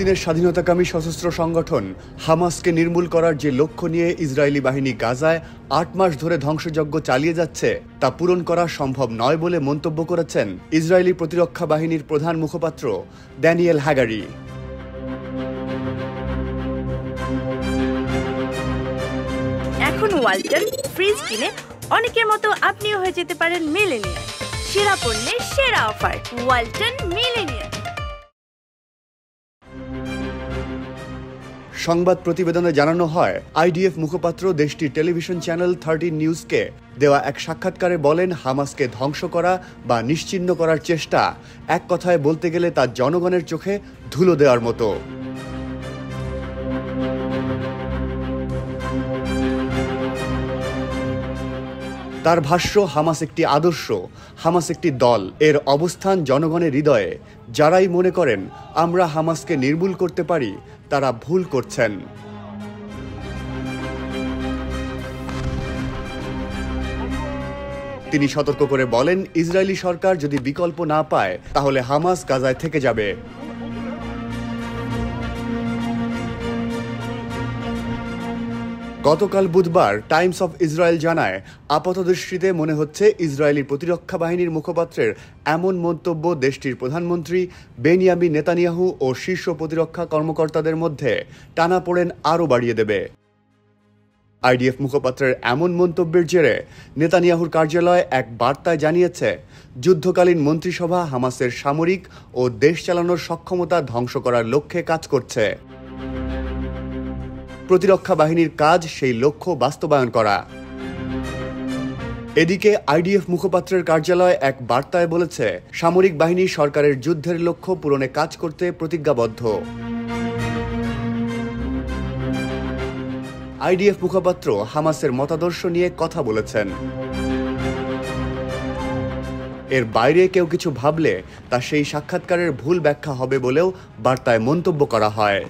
ফিলিস্তিনের স্বাধীনতাকামী সশস্ত্র সংগঠন হামাসকে নির্মূল করার যে লক্ষ্য নিয়ে ইসরায়েলি বাহিনী গাজায় ৮ মাস ধরে ধ্বংসযজ্ঞ চালিয়ে যাচ্ছে তা পূরণ করা সম্ভব নয় বলে মন্তব্য করেছেন ইসরায়েলি প্রতিরক্ষা বাহিনীর প্রধান মুখপাত্র ড্যানিয়েল হ্যাগারি। এখন ওয়ালটন ফ্রিজ কিনে অনেকের মতো আপনিও হয়ে যেতে পারেন মিলেনিয়ার। সেরা পণ্যের সেরা অফার, ওয়ালটন মিলেনিয়ার। সংবাদ প্রতিবেদনে জানানো হয়, আইডিএফ মুখপাত্র দেশটির টেলিভিশন চ্যানেল 13 নিউজকে দেওয়া এক সাক্ষাৎকারে বলেন, হামাসকে ধ্বংস করা বা নিশ্চিহ্ন করার চেষ্টা এক কথায় বলতে গেলে তা জনগণের চোখে ধুলো দেওয়ার মতো। তার ভাষ্য, হামাস একটি আদর্শ, হামাস একটি দল, এর অবস্থান জনগণের হৃদয়ে। যারাই মনে করেন আমরা হামাসকে নির্মূল করতে পারি তারা ভুল করছেন। তিনি সতর্ক করে বলেন, ইসরায়েলি সরকার যদি বিকল্প না পায় তাহলে হামাস গাজায় থেকে যাবে। গতকাল বুধবার টাইমস অফ ইসরায়েল জানায়, আপাতদৃষ্টিতে মনে হচ্ছে ইসরায়েলি প্রতিরক্ষা বাহিনীর মুখপাত্রের এমন মন্তব্য দেশটির প্রধানমন্ত্রী বেনিয়ামিন নেতানিয়াহু ও শীর্ষ প্রতিরক্ষা কর্মকর্তাদের মধ্যে টানাপোড়েন আরও বাড়িয়ে দেবে। আইডিএফ মুখপাত্রের এমন মন্তব্যের জেরে নেতানিয়াহুর কার্যালয় এক বার্তায় জানিয়েছে, যুদ্ধকালীন মন্ত্রিসভা হামাসের সামরিক ও দেশ চালানোর সক্ষমতা ধ্বংস করার লক্ষ্যে কাজ করছে। প্রতিরক্ষা বাহিনীর কাজ সেই লক্ষ্য বাস্তবায়ন করা। এদিকে আইডিএফ মুখপাত্রের কার্যালয় এক বার্তায় বলেছে, সামরিক বাহিনী সরকারের যুদ্ধের লক্ষ্য পূরণে কাজ করতে প্রতিজ্ঞাবদ্ধ। আইডিএফ মুখপাত্র হামাসের মতাদর্শ নিয়ে কথা বলেছেন। এর বাইরে কেউ কিছু ভাবলে তা সেই সাক্ষাৎকারের ভুল ব্যাখ্যা হবে বলেও বার্তায় মন্তব্য করা হয়।